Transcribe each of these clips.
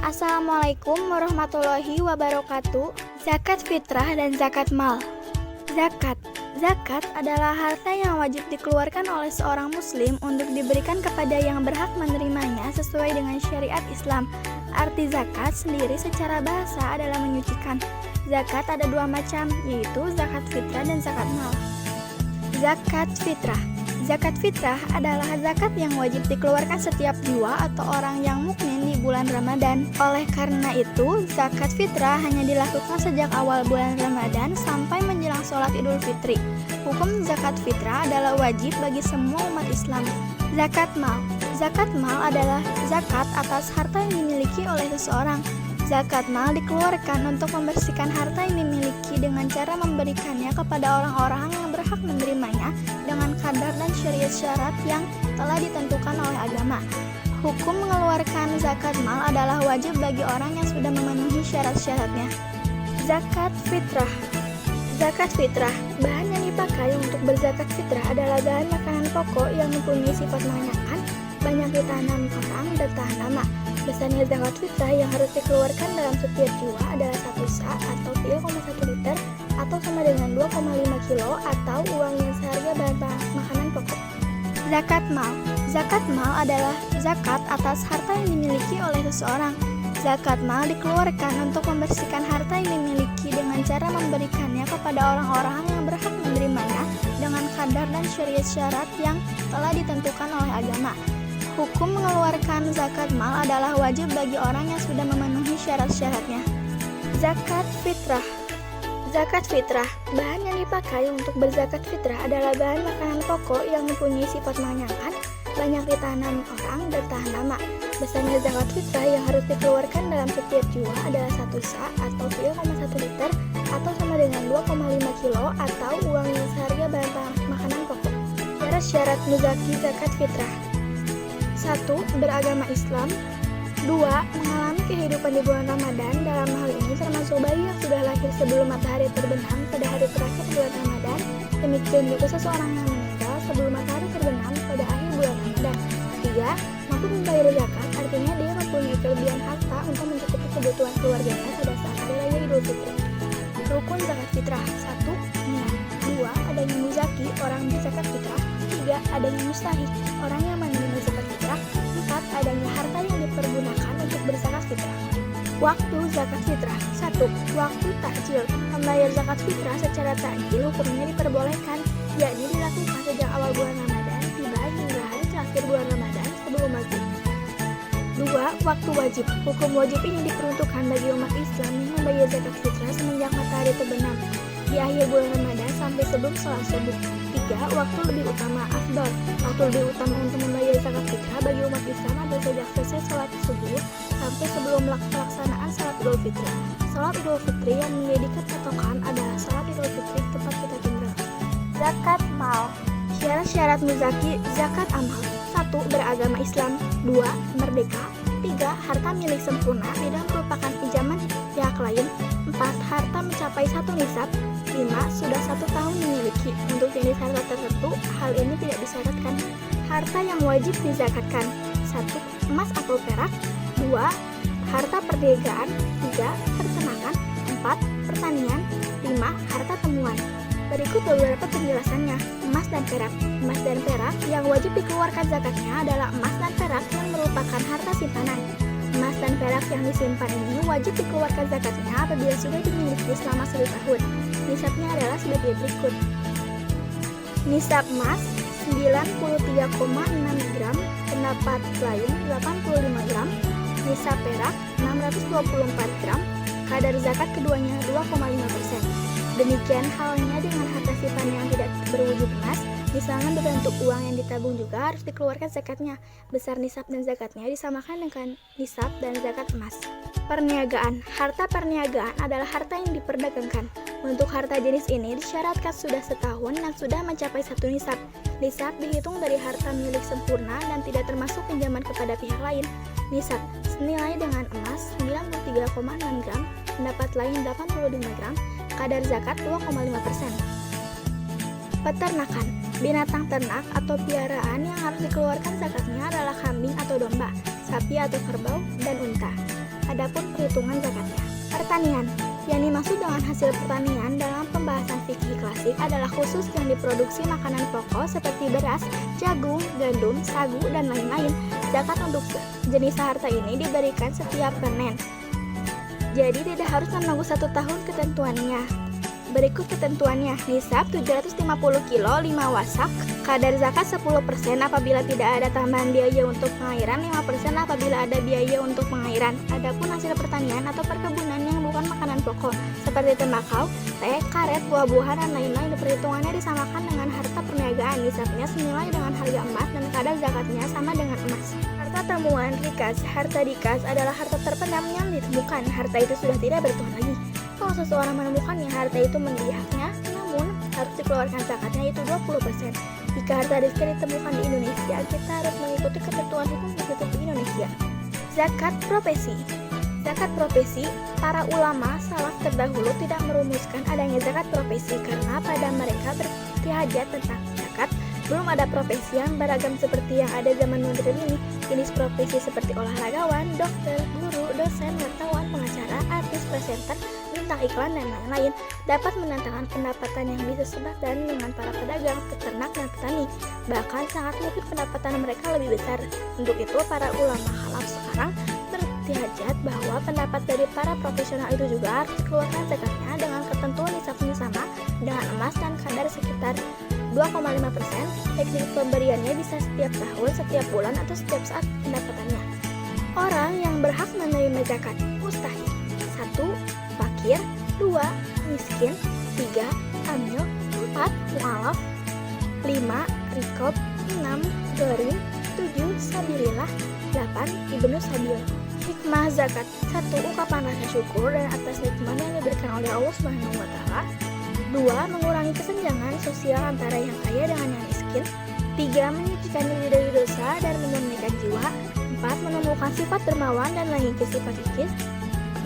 Assalamualaikum warahmatullahi wabarakatuh. Zakat fitrah dan zakat mal. Zakat adalah harta yang wajib dikeluarkan oleh seorang muslim untuk diberikan kepada yang berhak menerimanya sesuai dengan syariat Islam. Arti zakat sendiri secara bahasa adalah menyucikan. Zakat ada dua macam, yaitu zakat fitrah dan zakat mal. Zakat fitrah adalah zakat yang wajib dikeluarkan setiap jiwa atau orang yang mukmin di bulan Ramadan. Oleh karena itu, zakat fitrah hanya dilakukan sejak awal bulan Ramadan sampai menjelang sholat Idul Fitri. Hukum zakat fitrah adalah wajib bagi semua umat Islam. Zakat mal adalah zakat atas harta yang dimiliki oleh seseorang. Zakat mal dikeluarkan untuk membersihkan harta yang dimiliki dengan cara memberikannya kepada orang-orang yang berhak menerimanya dengan kadar dan syarat yang telah ditentukan oleh agama. Hukum mengeluarkan zakat mal adalah wajib bagi orang yang sudah memenuhi syarat-syaratnya. Zakat fitrah, bahan yang dipakai untuk berzakat fitrah adalah bahan makanan pokok yang mempunyai sifat mengenyangkan, banyak ditanam orang dan tahan lama. Besarnya zakat fitrah yang harus dikeluarkan dalam setiap jiwa adalah 1 sa atau 3,1 liter atau sama dengan 2,5 kilo atau uang yang seharga bahan makanan pokok. Zakat mal adalah zakat atas harta yang dimiliki oleh seseorang. Zakat mal dikeluarkan untuk membersihkan harta yang dimiliki dengan cara memberikannya kepada orang-orang yang berhak menerimanya dengan kadar dan syarat yang telah ditentukan oleh agama. Hukum mengeluarkan zakat mal adalah wajib bagi orang yang sudah memenuhi syarat-syaratnya. Zakat fitrah, bahan yang dipakai untuk berzakat fitrah adalah bahan makanan pokok yang mempunyai sifat mengenyangkan, banyak ditanam orang dan tahan lama. Besarnya zakat fitrah yang harus dikeluarkan dalam setiap jiwa adalah 1 sa atau 3,1 liter atau sama dengan 2,5 kilo atau uang yang seharga bahan makanan pokok. Syarat muzaki zakat fitrah: 1. Beragama Islam. 2. Mengalami kehidupan di bulan Ramadan. Dalam hal ini termasuk bayi yang sudah lahir sebelum matahari terbenam pada hari terakhir bulan Ramadan. Demikian juga seseorang yang meninggal sebelum matahari terbenam pada akhir bulan Ramadan. 3. Mampu membayar zakat, artinya dia mempunyai kelebihan harta untuk mencukupi kebutuhan keluarganya pada saat hari raya Idul Fitri. Rukun zakat fitrah: 1. Niat. 2. Adanya muzaki, orang berzakat fitrah. 3. Adanya mustahik, orang yang menerima zakat fitrah. 4. Adanya harta yang dipergunakan untuk berzakat fitrah. Waktu zakat fitrah: 1. Waktu takjil. Membayar zakat fitrah secara takjil hukumnya diperbolehkan, yakni dilakukan sejak awal bulan Ramadan tiba hingga hari terakhir bulan Ramadan sebelum maghrib. 2. Waktu wajib. Hukum wajib ini diperuntukkan bagi umat Islam yang membayar zakat fitrah semenjak matahari terbenam di akhir bulan Ramadan sampai sebelum sholat subuh. 3. Waktu lebih utama afdol. Waktu lebih utama untuk membayar zakat fitrah bagi umat Islam adalah sejak selesai sholat subuh sampai sebelum pelaksanaan sholat Idul Fitri. Sholat Idul Fitri yang menjadi patokan adalah sholat Idul Fitri tempat kita tinggal. Zakat mal. Syarat-syarat muzaki zakat amal: 1. Beragama Islam. 2. Merdeka. 3. Harta milik sempurna, tidak merupakan pinjaman pihak lain. 4. Harta mencapai 1 nisab. 5. Sudah 1 tahun dimiliki. Untuk jenis harta tertentu, hal ini tidak disyaratkan. Harta yang wajib dizakatkan: 1. Emas atau perak. 2. Harta perniagaan. 3. Peternakan. 4. Pertanian. 5. Harta temuan. Berikut beberapa penjelasannya. Emas dan perak. Emas dan perak yang wajib dikeluarkan zakatnya adalah emas dan perak yang merupakan harta simpanan. Emas dan perak yang disimpan ini wajib dikeluarkan zakatnya apabila sudah dimiliki selama 1 tahun. Nisabnya adalah sebagai berikut. Nisab emas 93,6 gram, pendapat lain 85 gram. Nisab perak 624 gram. Kadar zakat keduanya 2,5%. Demikian halnya dengan harta simpanan yang tidak berwujud emas, misalnya berbentuk uang yang ditabung juga harus dikeluarkan zakatnya. Besar nisab dan zakatnya disamakan dengan nisab dan zakat emas. Perniagaan. Harta perniagaan adalah harta yang diperdagangkan. Untuk harta jenis ini disyaratkan sudah setahun dan sudah mencapai 1 nisab. Nisab dihitung dari harta milik sempurna dan tidak termasuk pinjaman kepada pihak lain. Nisab senilai dengan emas 93,6 gram, pendapat lain 85 gram. Kadar zakat 2,5%. Peternakan. Binatang ternak atau piaraan yang harus dikeluarkan zakatnya adalah kambing atau domba, sapi atau kerbau, dan unta. Adapun perhitungan zakatnya. Pertanian. Yang dimaksud dengan hasil pertanian dalam pembahasan fikih klasik adalah khusus yang diproduksi makanan pokok seperti beras, jagung, gandum, sagu, dan lain-lain. Zakat untuk jenis harta ini diberikan setiap panen. Jadi tidak harus menunggu 1 tahun ketentuannya. Berikut ketentuannya. Nisab 750 kilo 5 wasak. Kadar zakat 10% apabila tidak ada tambahan biaya untuk pengairan, 5% apabila ada biaya untuk pengairan. Adapun hasil pertanian atau perkebunan yang bukan makanan pokok seperti tembakau, teh, karet, buah-buahan, dan lain-lain, perhitungannya disamakan dengan harta perniagaan. Nisabnya senilai dengan harga emas dan kadar zakatnya sama dengan emas. Harta temuan rikas. Harta rikas adalah harta terpendam yang ditemukan. Harta itu sudah tidak bertuhan lagi. Kalau seseorang menemukannya, harta itu menjadi haknya, namun harus dikeluarkan zakatnya yaitu 20%. Jika harta rizki ditemukan di Indonesia, kita harus mengikuti ketentuan hukum positif di Indonesia. Zakat profesi. Zakat profesi, para ulama salaf terdahulu tidak merumuskan adanya zakat profesi karena pada mereka bertihajat tentang zakat. Belum ada profesi yang beragam seperti yang ada zaman modern ini. Jenis profesi seperti olahragawan, dokter, guru, dosen, wartawan, pengacara, artis, presenter, bintang iklan, dan lain-lain dapat mendatangkan pendapatan yang bisa sepadan dengan para pedagang, peternak, dan petani. Bahkan sangat mungkin pendapatan mereka lebih besar. Untuk itu, para ulama khalaf sekarang bertihajat bahwa pendapat dari para profesional itu juga harus dikeluarkan zakatnya dengan ketentuan nisabnya sama dengan emas dan kadar sekitar 2,5%. Teknik pemberiannya bisa setiap tahun, setiap bulan, atau setiap saat pendapatannya. Orang yang berhak menerima zakat mustahil. 1. Fakir. 2. Miskin. 3. Amil. 4. Mu'alaf. 5. Rikob. 6. Gharim. 7. Sabilillah. 8. Ibnu Sabil. Hikmah zakat. 1. Ungkapan rasa syukur dan atas nikmat yang diberikan oleh Allah Subhanahu wa Ta'ala. 2. Mengurangi kesenjangan sosial antara yang kaya dengan yang miskin. 3. Menyucikan diri dari dosa dan memurnikan jiwa. 4. Menemukan sifat dermawan dan mengikis sifat kikis.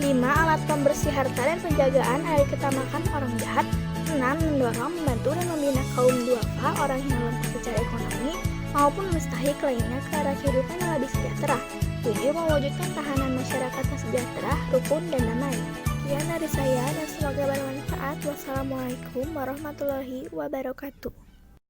5. Alat pembersih harta dan penjagaan dari ketamakan orang jahat. 6. Mendorong, membantu, dan membina kaum duafa, orang yang lemah secara ekonomi maupun mustahik lainnya ke arah kehidupan yang lebih sejahtera. 7. Mewujudkan tahanan masyarakat yang sejahtera, rukun, dan damai. Sekian dari saya dan semoga bermanfaat. Wassalamualaikum warahmatullahi wabarakatuh.